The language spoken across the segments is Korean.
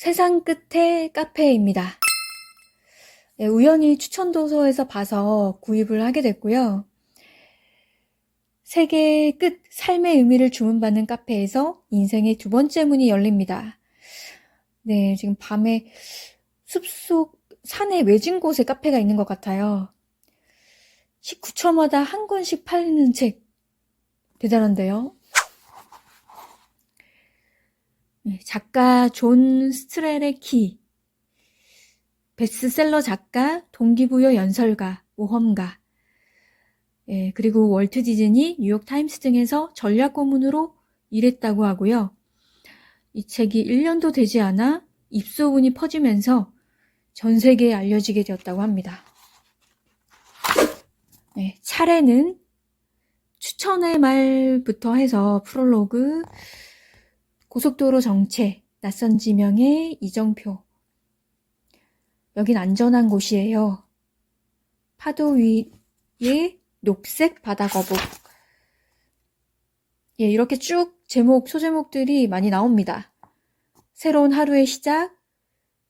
세상 끝의 카페입니다. 네, 우연히 추천도서에서 봐서 구입을 하게 됐고요. 세계의 끝, 삶의 의미를 주문받는 카페에서 인생의 두 번째 문이 열립니다. 네, 지금 밤에 숲속 산의 외진 곳에 카페가 있는 것 같아요. 19초마다 한 권씩 팔리는 책. 대단한데요. 네, 작가 존 스트렐의 키. 베스트셀러 작가, 동기부여 연설가, 모험가. 예, 그리고 월트 디즈니, 뉴욕타임스 등에서 전략 고문으로 일했다고 하고요. 이 책이 1년도 되지 않아 입소문이 퍼지면서 전 세계에 알려지게 되었다고 합니다. 네, 차례는 추천의 말부터 해서 프롤로그, 고속도로 정체, 낯선 지명의 이정표. 여긴 안전한 곳이에요. 파도 위에 녹색 바다 거북. 예, 이렇게 쭉 제목, 소제목들이 많이 나옵니다. 새로운 하루의 시작,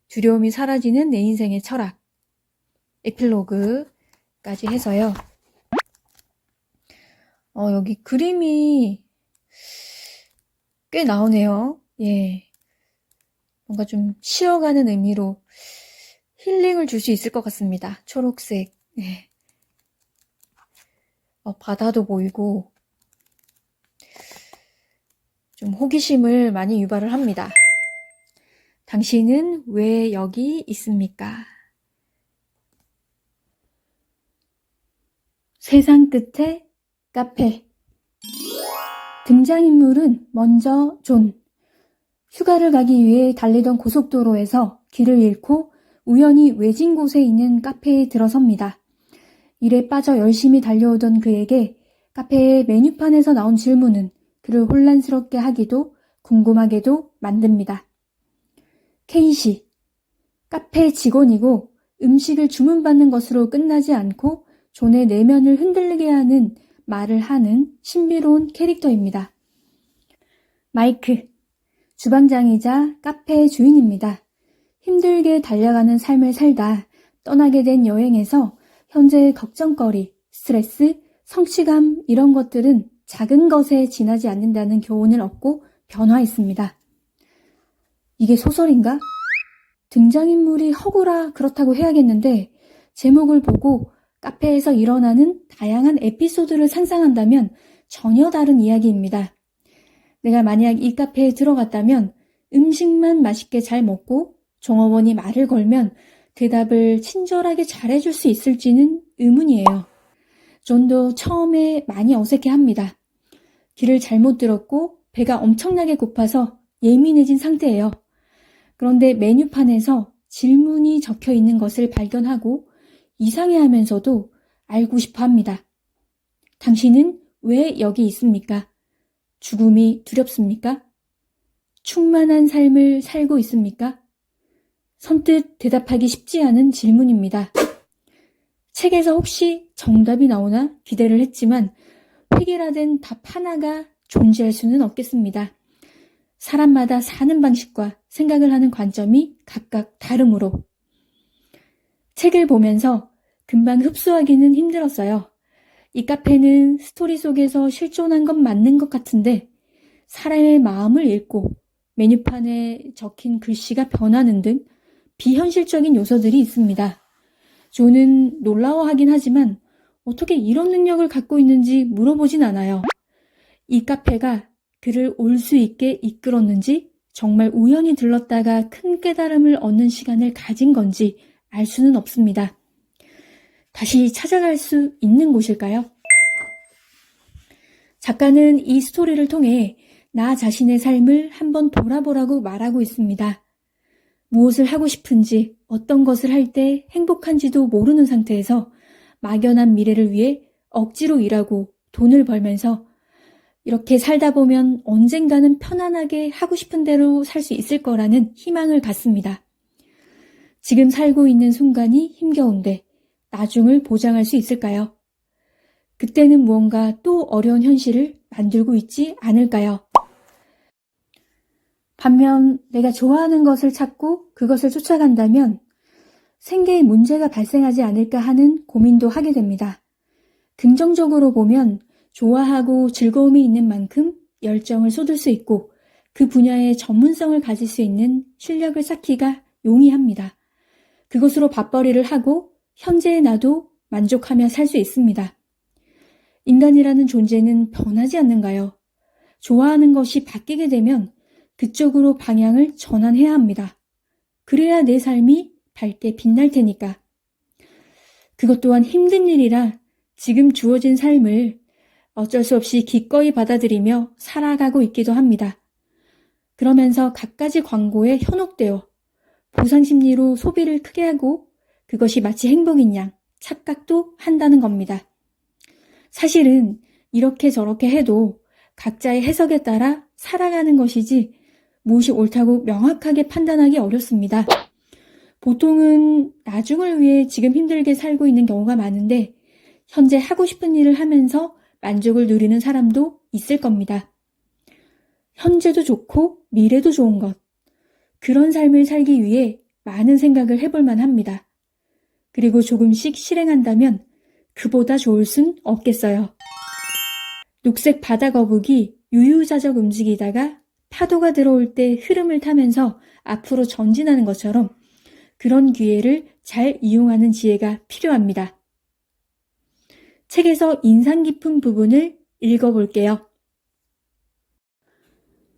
두려움이 사라지는 내 인생의 철학, 에필로그까지 해서요. 여기 그림이 꽤 나오네요. 예. 뭔가 좀 쉬어가는 의미로 힐링을 줄 수 있을 것 같습니다. 초록색. 예. 바다도 보이고 좀 호기심을 많이 유발을 합니다. 당신은 왜 여기 있습니까? 세상 끝에 카페. 등장인물은 먼저 존. 휴가를 가기 위해 달리던 고속도로에서 길을 잃고 우연히 외진 곳에 있는 카페에 들어섭니다. 일에 빠져 열심히 달려오던 그에게 카페의 메뉴판에서 나온 질문은 그를 혼란스럽게 하기도 궁금하게도 만듭니다. 케이시, 카페 직원이고 음식을 주문받는 것으로 끝나지 않고 존의 내면을 흔들리게 하는 말을 하는 신비로운 캐릭터입니다. 마이크, 주방장이자 카페의 주인입니다. 힘들게 달려가는 삶을 살다 떠나게 된 여행에서 현재의 걱정거리, 스트레스, 성취감 이런 것들은 작은 것에 지나지 않는다는 교훈을 얻고 변화했습니다. 이게 소설인가? 등장인물이 허구라 그렇다고 해야겠는데 제목을 보고 카페에서 일어나는 다양한 에피소드를 상상한다면 전혀 다른 이야기입니다. 내가 만약 이 카페에 들어갔다면 음식만 맛있게 잘 먹고 종업원이 말을 걸면 대답을 친절하게 잘해줄 수 있을지는 의문이에요. 존도 처음에 많이 어색해합니다. 길을 잘못 들었고 배가 엄청나게 고파서 예민해진 상태예요. 그런데 메뉴판에서 질문이 적혀 있는 것을 발견하고 이상해하면서도 알고 싶어 합니다. 당신은 왜 여기 있습니까? 죽음이 두렵습니까? 충만한 삶을 살고 있습니까? 선뜻 대답하기 쉽지 않은 질문입니다. 책에서 혹시 정답이 나오나 기대를 했지만 획일화된 답 하나가 존재할 수는 없겠습니다. 사람마다 사는 방식과 생각을 하는 관점이 각각 다르므로. 책을 보면서 금방 흡수하기는 힘들었어요. 이 카페는 스토리 속에서 실존한 건 맞는 것 같은데 사람의 마음을 읽고 메뉴판에 적힌 글씨가 변하는 등 비현실적인 요소들이 있습니다. 존은 놀라워하긴 하지만 어떻게 이런 능력을 갖고 있는지 물어보진 않아요. 이 카페가 그를 올 수 있게 이끌었는지 정말 우연히 들렀다가 큰 깨달음을 얻는 시간을 가진 건지 알 수는 없습니다. 다시 찾아갈 수 있는 곳일까요? 작가는 이 스토리를 통해 나 자신의 삶을 한번 돌아보라고 말하고 있습니다. 무엇을 하고 싶은지, 어떤 것을 할 때 행복한지도 모르는 상태에서 막연한 미래를 위해 억지로 일하고 돈을 벌면서 이렇게 살다 보면 언젠가는 편안하게 하고 싶은 대로 살 수 있을 거라는 희망을 갖습니다. 지금 살고 있는 순간이 힘겨운데 나중을 보장할 수 있을까요? 그때는 무언가 또 어려운 현실을 만들고 있지 않을까요? 반면 내가 좋아하는 것을 찾고 그것을 쫓아간다면 생계에 문제가 발생하지 않을까 하는 고민도 하게 됩니다. 긍정적으로 보면 좋아하고 즐거움이 있는 만큼 열정을 쏟을 수 있고 그 분야의 전문성을 가질 수 있는 실력을 쌓기가 용이합니다. 그것으로 밥벌이를 하고 현재의 나도 만족하며 살 수 있습니다. 인간이라는 존재는 변하지 않는가요? 좋아하는 것이 바뀌게 되면 그쪽으로 방향을 전환해야 합니다. 그래야 내 삶이 밝게 빛날 테니까. 그것 또한 힘든 일이라 지금 주어진 삶을 어쩔 수 없이 기꺼이 받아들이며 살아가고 있기도 합니다. 그러면서 갖가지 광고에 현혹되어 보상심리로 소비를 크게 하고 그것이 마치 행복인 양 착각도 한다는 겁니다. 사실은 이렇게 저렇게 해도 각자의 해석에 따라 살아가는 것이지 무엇이 옳다고 명확하게 판단하기 어렵습니다. 보통은 나중을 위해 지금 힘들게 살고 있는 경우가 많은데 현재 하고 싶은 일을 하면서 만족을 누리는 사람도 있을 겁니다. 현재도 좋고 미래도 좋은 것. 그런 삶을 살기 위해 많은 생각을 해볼 만합니다. 그리고 조금씩 실행한다면 그보다 좋을 순 없겠어요. 녹색 바다 거북이 유유자적 움직이다가 파도가 들어올 때 흐름을 타면서 앞으로 전진하는 것처럼 그런 기회를 잘 이용하는 지혜가 필요합니다. 책에서 인상 깊은 부분을 읽어볼게요.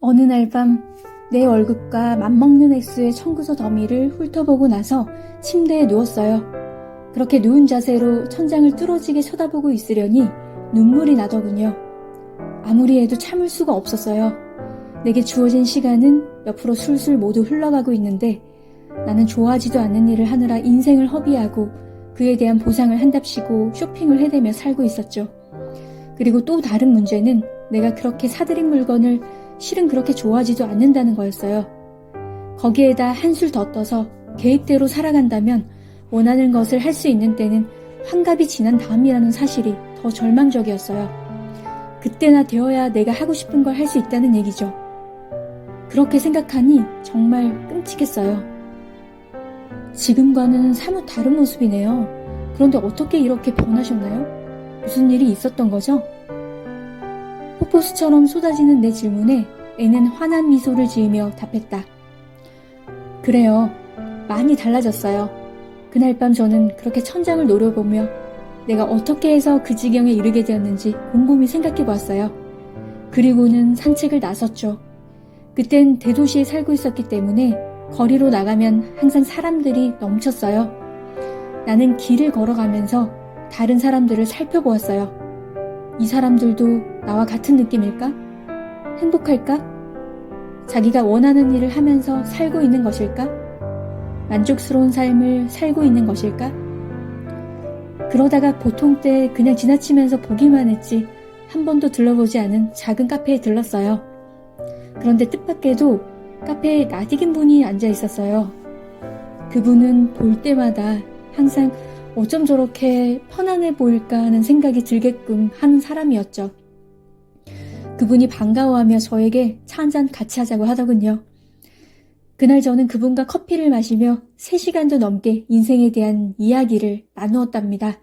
어느 날 밤 내 월급과 맞먹는 액수의 청구서 더미를 훑어보고 나서 침대에 누웠어요. 그렇게 누운 자세로 천장을 뚫어지게 쳐다보고 있으려니 눈물이 나더군요. 아무리 해도 참을 수가 없었어요. 내게 주어진 시간은 옆으로 술술 모두 흘러가고 있는데 나는 좋아하지도 않는 일을 하느라 인생을 허비하고 그에 대한 보상을 한답시고 쇼핑을 해대며 살고 있었죠. 그리고 또 다른 문제는 내가 그렇게 사들인 물건을 실은 그렇게 좋아하지도 않는다는 거였어요. 거기에다 한술 더 떠서 계획대로 살아간다면 원하는 것을 할 수 있는 때는 환갑이 지난 다음이라는 사실이 더 절망적이었어요. 그때나 되어야 내가 하고 싶은 걸 할 수 있다는 얘기죠. 그렇게 생각하니 정말 끔찍했어요. 지금과는 사뭇 다른 모습이네요. 그런데 어떻게 이렇게 변하셨나요? 무슨 일이 있었던 거죠? 폭포수처럼 쏟아지는 내 질문에 애는 환한 미소를 지으며 답했다. 그래요. 많이 달라졌어요. 그날 밤 저는 그렇게 천장을 노려보며 내가 어떻게 해서 그 지경에 이르게 되었는지 곰곰이 생각해 보았어요. 그리고는 산책을 나섰죠. 그땐 대도시에 살고 있었기 때문에 거리로 나가면 항상 사람들이 넘쳤어요. 나는 길을 걸어가면서 다른 사람들을 살펴보았어요. 이 사람들도 나와 같은 느낌일까? 행복할까? 자기가 원하는 일을 하면서 살고 있는 것일까? 만족스러운 삶을 살고 있는 것일까? 그러다가 보통 때 그냥 지나치면서 보기만 했지 한 번도 들러보지 않은 작은 카페에 들렀어요. 그런데 뜻밖에도 카페에 낯익은 분이 앉아 있었어요. 그분은 볼 때마다 항상 어쩜 저렇게 편안해 보일까 하는 생각이 들게끔 하는 사람이었죠. 그분이 반가워하며 저에게 차 한잔 같이 하자고 하더군요. 그날 저는 그분과 커피를 마시며 3시간도 넘게 인생에 대한 이야기를 나누었답니다.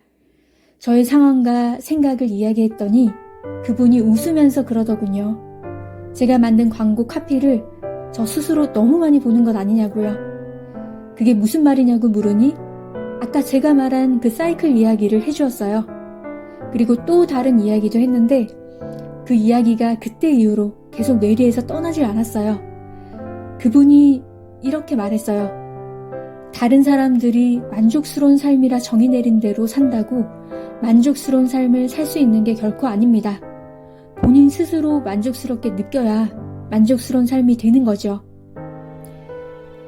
저의 상황과 생각을 이야기했더니 그분이 웃으면서 그러더군요. 제가 만든 광고 카피를 저 스스로 너무 많이 보는 것 아니냐고요. 그게 무슨 말이냐고 물으니 아까 제가 말한 그 사이클 이야기를 해주었어요. 그리고 또 다른 이야기도 했는데 그 이야기가 그때 이후로 계속 뇌리에서 떠나질 않았어요. 그분이 이렇게 말했어요. 다른 사람들이 만족스러운 삶이라 정의 내린 대로 산다고 만족스러운 삶을 살 수 있는 게 결코 아닙니다. 본인 스스로 만족스럽게 느껴야 만족스러운 삶이 되는 거죠.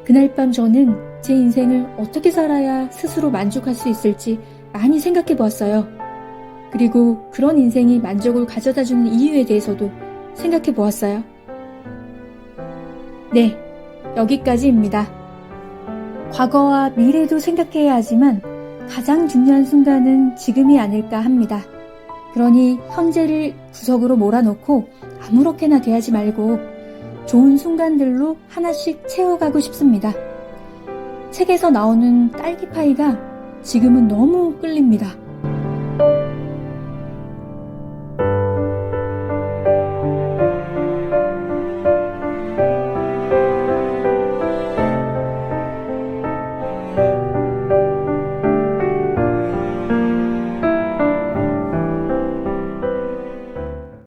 그날 밤 저는 제 인생을 어떻게 살아야 스스로 만족할 수 있을지 많이 생각해 보았어요. 그리고 그런 인생이 만족을 가져다주는 이유에 대해서도 생각해 보았어요. 네, 여기까지입니다. 과거와 미래도 생각해야 하지만 가장 중요한 순간은 지금이 아닐까 합니다. 그러니 현재를 구석으로 몰아놓고 아무렇게나 대하지 말고 좋은 순간들로 하나씩 채워가고 싶습니다. 책에서 나오는 딸기파이가 지금은 너무 끌립니다.